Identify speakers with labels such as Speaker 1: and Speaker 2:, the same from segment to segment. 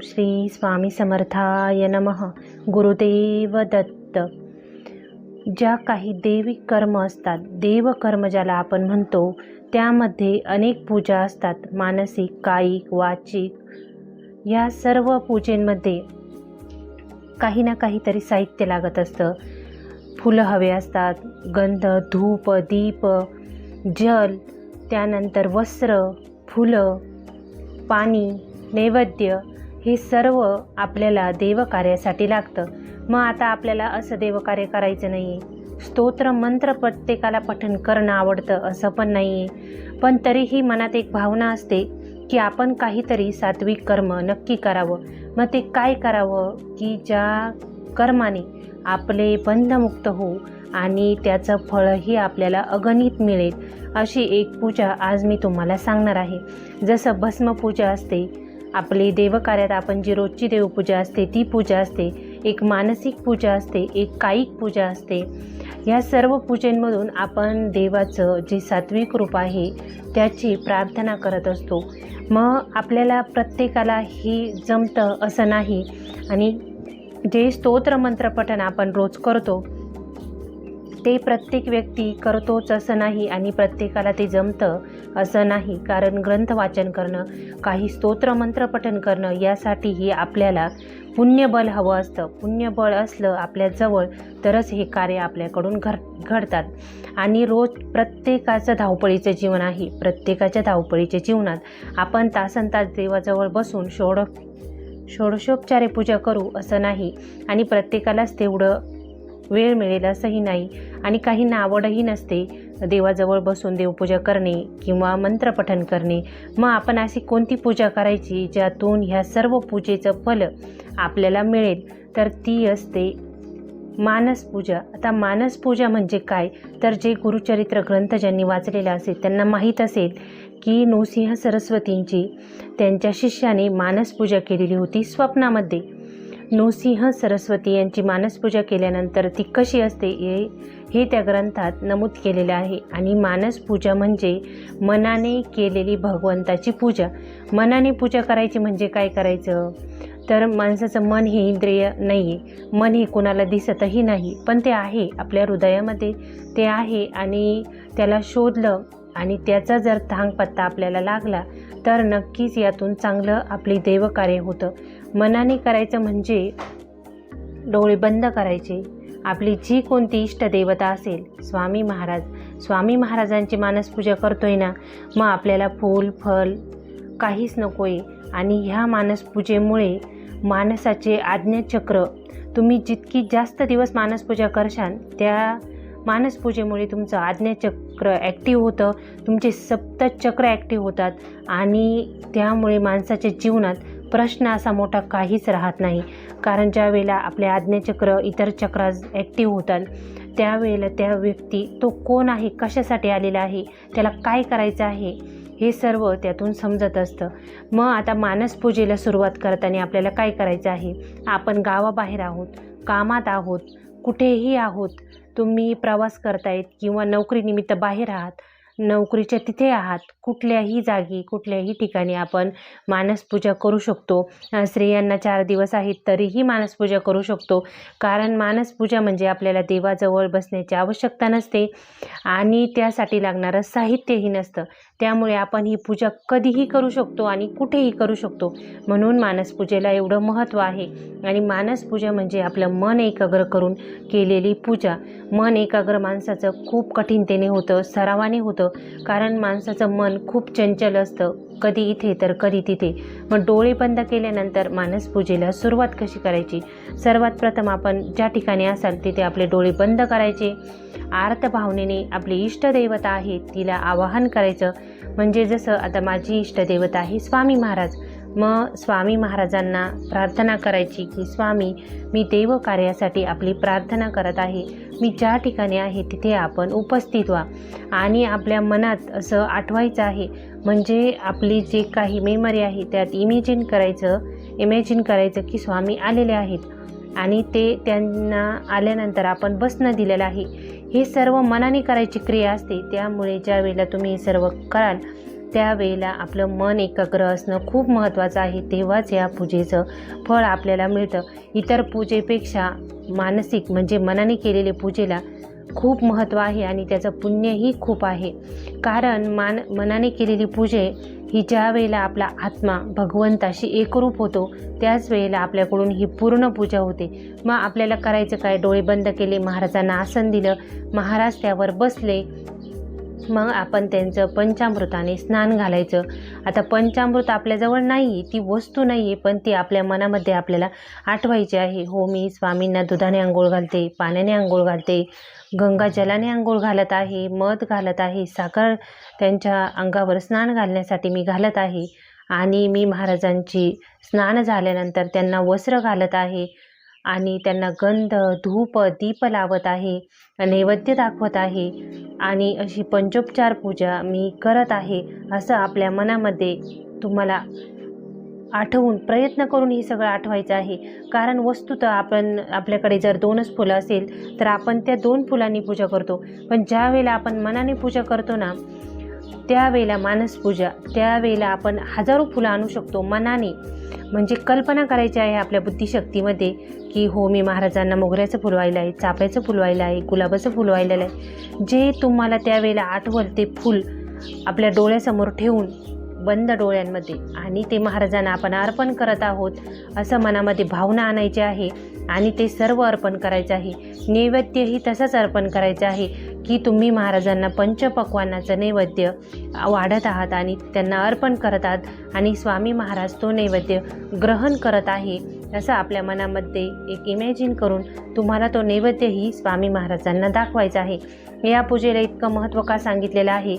Speaker 1: श्री स्वामी समर्थाय नमः. गुरुदेव दत्त. ज्या काही दैविक कर्म असतात, देवकर्म ज्याला आपण म्हणतो, त्यामध्ये अनेक पूजा असतात. मानसिक, कायिक, वाचिक या सर्व पूजेमध्ये काही ना काहीतरी साहित्य लागत असतं. फुलं हवे असतात, गंध, धूप, दीप, जल, त्यानंतर वस्त्र, फुलं, पाणी, नैवेद्य हे सर्व आपल्याला देवकार्यासाठी लागतं. मग आता आपल्याला असं देवकार्य करायचं नाही आहे, स्तोत्र मंत्र प्रत्येकाला पठण करणं आवडतं असं पण नाही आहे, पण तरीही मनात एक भावना असते की आपण काहीतरी सात्विक कर्म नक्की करावं. मग ते काय करावं की ज्या कर्माने आपले बंधमुक्त होऊ आणि त्याचं फळही आपल्याला अगणित मिळेल, अशी एक पूजा आज मी तुम्हाला सांगणार आहे. जसं भस्मपूजा असते, आपली देवकार्यात आपण जी रोजची देवपूजा असते ती पूजा असते, एक मानसिक पूजा असते, एक कायिक पूजा असते. या सर्व पूजेंमधून आपण देवाचं जे सात्विक रूप आहे त्याची प्रार्थना करत असतो. मग आपल्याला प्रत्येकाला ही जमतं असं नाही, आणि जे स्तोत्र मंत्र पठण आपण रोज करतो ते प्रत्येक व्यक्ती करतोच असं नाही, आणि प्रत्येकाला ते जमतं असं नाही. कारण ग्रंथ वाचन करणं, काही स्तोत्र मंत्र पठण करणं यासाठीही आपल्याला पुण्यबळ हवं असतं. पुण्यबळ असलं आपल्याजवळ तरच हे कार्य आपल्याकडून घडतात. आणि रोज प्रत्येकाचं धावपळीचं जीवन आहे. प्रत्येकाच्या धावपळीच्या जीवनात आपण तासनतास देवाजवळ बसून षोडशोपचारे पूजा करू असं नाही, आणि प्रत्येकालाच तेवढं वेळ मिळेल असंही नाही, आणि काहींना आवडही नसते देवाजवळ बसून देवपूजा करणे किंवा मंत्रपठण करणे. मग आपण अशी कोणती पूजा करायची ज्यातून ह्या सर्व पूजेचं फल आपल्याला मिळेल, तर ती असते मानसपूजा. आता मानसपूजा म्हणजे काय, तर जे गुरुचरित्र ग्रंथ ज्यांनी वाचलेला असेल त्यांना माहीत असेल की नृसिंह सरस्वतींची त्यांच्या शिष्याने मानसपूजा केलेली होती स्वप्नामध्ये. नृसिंह सरस्वती यांची मानसपूजा केल्यानंतर ती कशी असते हे त्या ग्रंथात नमूद केलेलं आहे. आणि मानसपूजा म्हणजे मनाने केलेली भगवंताची पूजा. मनाने पूजा करायची म्हणजे काय करायचं, तर माणसाचं मन हे इंद्रिय नाही आहे, मन हे कोणाला दिसतही नाही, पण ते आहे आपल्या हृदयामध्ये, ते आहे. आणि त्याला शोधलं आणि त्याचा जर थांगपत्ता आपल्याला लागला तर नक्कीच यातून चांगलं आपले देवकार्य होतं. मनाने करायचं म्हणजे डोळे बंद करायचे. आपली जी कोणती इष्टदेवता असेल, स्वामी महाराजांची मानसपूजा करतोय ना, मग आपल्याला फूल फल काहीच नको आहे. आणि ह्या मानसपूजेमुळे मानसाचे आज्ञाचक्र, तुम्ही जितकी जास्त दिवस मानसपूजा करशाल त्या मानसपूजेमुळे तुमचं आज्ञाचक्र ॲक्टिव्ह होतं, तुमचे सप्तचक्र ॲक्टिव्ह होतात, आणि त्यामुळे माणसाच्या जीवनात प्रश्न असा मोठा काहीच राहत नाही. कारण ज्या वेळेला आपले आज्ञाचक्र इतर चक्र ॲक्टिव्ह होतात त्यावेळेला त्या व्यक्ती तो कोण आहे, कशासाठी आलेला आहे, त्याला काय करायचं आहे, हे सर्व त्यातून समजत असतं. मग आता मानसपूजेला सुरुवात करताना आपल्याला काय करायचं आहे, आपण गावाबाहेर आहोत, कामात आहोत, कुठेही आहोत, तुम्ही प्रवास करतायत किंवा नोकरीनिमित्त बाहेर आहात, नोकरीच्या तिथे आहात, कुठल्याही जागी कुठल्याही ठिकाणी आपण मानसपूजा करू शकतो. स्त्रियांना 4 दिवस आहेत तरीही मानसपूजा करू शकतो. कारण मानसपूजा म्हणजे आपल्याला देवाजवळ बसण्याची आवश्यकता नसते आणि त्यासाठी लागणारं साहित्यही नसतं. त्यामुळे आपण ही पूजा कधीही करू शकतो आणि कुठेही करू शकतो. म्हणून मानसपूजेला एवढं महत्त्व आहे. आणि मानसपूजा म्हणजे आपलं मन एकाग्र करून केलेली पूजा. मन एकाग्र माणसाचं खूप कठीणतेने होतं, सरावाने होतं. कारण माणसाचं मन खूप चंचल असतं, कधी इथे तर कधी तिथे. मग डोळे बंद केल्यानंतर मानसपूजेला सुरुवात कशी करायची, सर्वात प्रथम आपण ज्या ठिकाणी असाल तिथे आपले डोळे बंद करायचे. आर्त भावनेने आपली इष्टदेवता आहे तिला आवाहन करायचं. म्हणजे जसं आता माझी इष्टदेवता आहे स्वामी महाराज, मग स्वामी महाराजांना प्रार्थना करायची की स्वामी, मी देवकार्यासाठी आपली प्रार्थना करत आहे, मी ज्या ठिकाणी आहे तिथे आपण उपस्थित व्हा. आणि आपल्या मनात असं आठवायचं आहे, म्हणजे आपली जे काही मेमरी आहे त्यात इमेजिन करायचं की स्वामी आलेले आहेत आणि ते त्यांना आल्यानंतर आपण बसणं दिलेलं आहे. हे सर्व मनाने करायची क्रिया असते. त्यामुळे ज्या वेळेला तुम्ही हे सर्व कराल त्यावेळेला आपलं मन एकाग्र असणं खूप महत्त्वाचं आहे. तेव्हाच या पूजेचं फळ आपल्याला मिळतं. इतर पूजेपेक्षा मानसिक म्हणजे मनाने केलेल्या पूजेला खूप महत्त्व आहे आणि त्याचं पुण्यही खूप आहे. कारण मनाने केलेली पूजे ही ज्या वेळेला आपला आत्मा भगवंताशी एकरूप होतो त्याच वेळेला आपल्याकडून ही पूर्ण पूजा होते. मग आपल्याला करायचं काय? डोळे बंद केले, महाराजांना आसन दिलं, महाराज त्यावर बसले, मग आपण त्यांचं पंचामृताने स्नान घालायचं. आता पंचामृत आपल्याजवळ नाही, ती वस्तू नाही आहे, पण ती आपल्या मनामध्ये आपल्याला आठवायची आहे. हो, मी स्वामींना दुधाने आंघोळ घालते, पाण्याने आंघोळ घालते, गंगाजलाने आंघोळ घालत आहे, मध घालत आहे, साखर त्यांच्या अंगावर स्नान घालण्यासाठी मी घालत आहे आणि मी महाराजांची स्नान झाल्यानंतर त्यांना वस्त्र घालत आहे आणि त्यांना गंध, धूप, दीप लावत आहे, नैवेद्य दाखवत आहे आणि अशी पंचोपचार पूजा मी करत आहे असं आपल्या मनामध्ये तुम्हाला आठवून प्रयत्न करून ही सगळं आठवायचं आहे. कारण वस्तुतः आपल्याकडे जर 2च फुलं असेल तर आपण त्या 2 फुलांनी पूजा करतो. पण ज्या वेळेला आपण मनाने पूजा करतो ना, त्यावेळेला मानसपूजा, त्यावेळेला आपण हजारो फुलं आणू शकतो मनाने. म्हणजे कल्पना करायची आहे आपल्या बुद्धिशक्तीमध्ये की हो, मी महाराजांना मोगऱ्याचं फुल वाहिलं आहे, चाफ्याचं फुल वाहिलं आहे, गुलाबाचं फुल वाहिलेलं आहे. जे तुम्हाला त्यावेळेला आठवल ते फुल आपल्या डोळ्यासमोर ठेवून बंद डोळ्यांमध्ये आणि ते महाराजांना आपण अर्पण करत आहोत असं मनामध्ये भावना आणायची आहे आणि ते सर्व अर्पण करायचं आहे. नैवेद्यही तसंच अर्पण करायचं आहे की तुम्ही महाराजांना पंचपक्वान्नाचं नैवेद्य वाढत आहात आणि त्यांना अर्पण करत आहात आणि स्वामी महाराज तो नैवेद्य ग्रहण करत आहे असं आपल्या मनामध्ये एक इमॅजिन करून तुम्हाला तो नैवेद्यही स्वामी महाराजांना दाखवायचा आहे. या पूजेला इतकं महत्त्व का सांगितलेलं आहे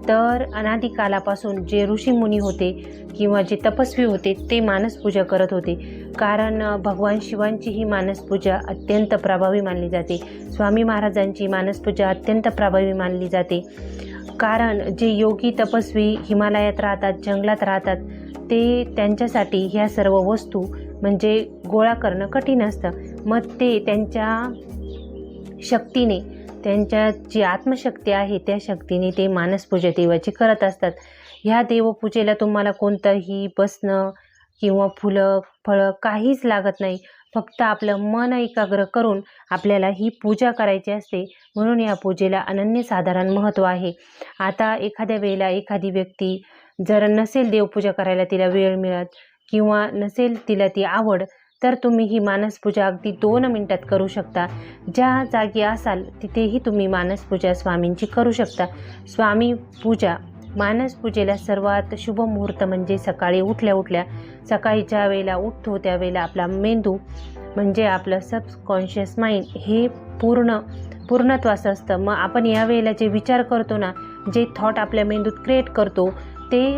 Speaker 1: तर अनादिकालापासून जे ऋषीमुनी होते किंवा जे तपस्वी होते ते मानसपूजा करत होते. कारण भगवान शिवांची ही मानसपूजा अत्यंत प्रभावी मानली जाते. स्वामी महाराजांची मानसपूजा अत्यंत प्रभावी मानली जाते. कारण जे योगी तपस्वी हिमालयात राहतात, जंगलात राहतात, ते त्यांच्यासाठी ह्या सर्व वस्तू म्हणजे गोळा करणं कठीण असतं. मग ते त्यांच्या शक्तीने, त्यांच्या जी आत्मशक्ती आहे त्या शक्तीने ते मानसपूजा देवाची करत असतात. ह्या देवपूजेला तुम्हाला कोणतंही बसणं किंवा फुलं फळं काहीच लागत नाही. फक्त आपलं मन एकाग्र करून आपल्याला ही पूजा करायची असते. म्हणून या पूजेला अनन्यसाधारण महत्त्व आहे. आता एखाद्या वेळेला एखादी व्यक्ती जर नसेल देवपूजा करायला, तिला वेळ मिळत किंवा नसेल तिला ती आवड, तर तुम्ही ही मानसपूजा अगदी 2 मिनिटात करू शकता. ज्या जागी असाल तिथेही तुम्ही मानसपूजा स्वामींची करू शकता. स्वामी पूजा मानसपूजेला सर्वात शुभ मुहूर्त म्हणजे सकाळी उठल्या सकाळी ज्या वेळेला उठतो त्यावेळेला आपला मेंदू म्हणजे आपलं सबकॉन्शियस माइंड हे पूर्णत्वास असतं. मग आपण या वेळेला जे विचार करतो ना, जे थॉट आपल्या मेंदूत क्रिएट करतो ते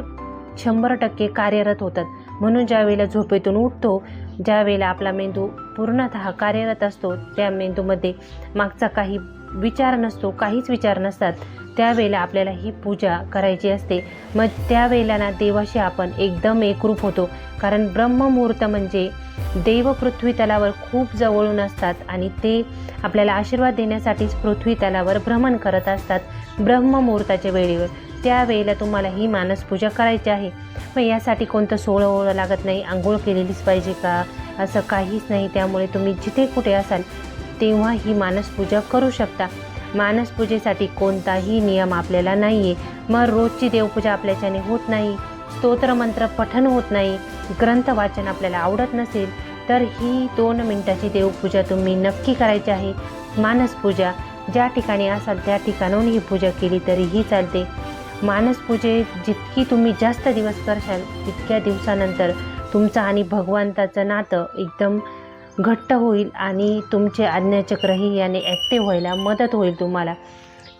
Speaker 1: 100% कार्यरत होतात. म्हणून ज्या वेळेला झोपेतून उठतो, ज्या वेळेला आपला मेंदू पूर्णतः कार्यरत असतो, त्या मेंदूमध्ये मागचा काही विचार नसतो, काहीच विचार नसतात, त्यावेळेला आपल्याला ही पूजा करायची असते. मग त्यावेळेला ना देवाशी आपण एकदम एकरूप होतो. कारण ब्रह्ममुहूर्त म्हणजे देव पृथ्वी तलावर खूप जवळून असतात आणि ते आपल्याला आशीर्वाद देण्यासाठीच पृथ्वी तलावर भ्रमण करत असतात ब्रह्ममुहूर्ताच्या वेळेवर. त्यावेळेला तुम्हाला ही मानसपूजा करायची आहे. मग यासाठी कोणतं सोळं लागत नाही, आंघोळ केलेलीच पाहिजे का, असं काहीच नाही. त्यामुळे तुम्ही जिथे कुठे असाल तेव्हा ही मानसपूजा करू शकता. मानसपूजेसाठी कोणताही नियम आपल्याला नाही आहे. मग रोजची देवपूजा आपल्याच्याने होत नाही, स्तोत्रमंत्र पठण होत नाही, ग्रंथ वाचन आपल्याला आवडत नसेल तर ही 2 मिनिटाची देवपूजा तुम्ही नक्की करायची आहे. मानसपूजा ज्या ठिकाणी असाल त्या ठिकाणाहून ही पूजा केली तरीही चालते. मानसपूजे जितकी तुम्ही जास्त दिवस करशाल तितक्या दिवसानंतर तुमचं आणि भगवंताचं नातं एकदम घट्ट होईल आणि तुमचे आज्ञाचक्रही याने ॲक्टिव्ह व्हायला मदत होईल तुम्हाला.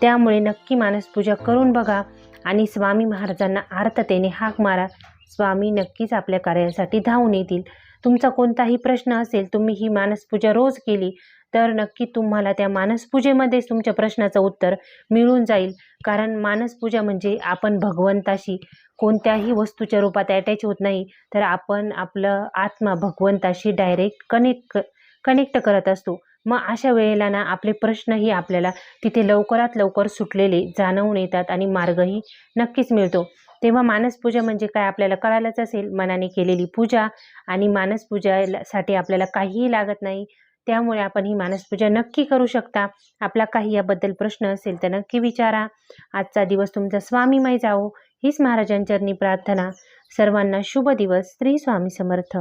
Speaker 1: त्यामुळे नक्की मानसपूजा करून बघा आणि स्वामी महाराजांना आर्ततेने हाक मारा. स्वामी नक्कीच आपल्या कार्यासाठी धावून येतील. तुमचा कोणताही प्रश्न असेल, तुम्ही ही मानसपूजा रोज केली तर नक्की तुम्हाला त्या मानसपूजेमध्येच तुमच्या प्रश्नाचं उत्तर मिळून जाईल. कारण मानसपूजा म्हणजे आपण भगवंताशी कोणत्याही वस्तूच्या रूपात अटॅच होत नाही, तर आपण आपलं आत्मा भगवंताशी डायरेक्ट कनेक्ट करत असतो. मग अशा वेळेला ना आपले प्रश्नही आपल्याला तिथे लवकरात लवकर सुटलेले जाणवून येतात आणि मार्गही नक्कीच मिळतो. तेव्हा मानसपूजा म्हणजे काय आपल्याला कळालंच असेल, मनाने केलेली पूजा. आणि मानसपूजासाठी आपल्याला काहीही लागत नाही, त्यामुळे आपण ही मानसपूजा नक्की करू शकता. आपला काही याबद्दल प्रश्न असेल तर नक्की विचारा. आजचा दिवस तुमचा स्वामीमय जावो हीच महाराजांचरणी प्रार्थना. सर्वांना शुभ दिवस. श्री स्वामी समर्थ.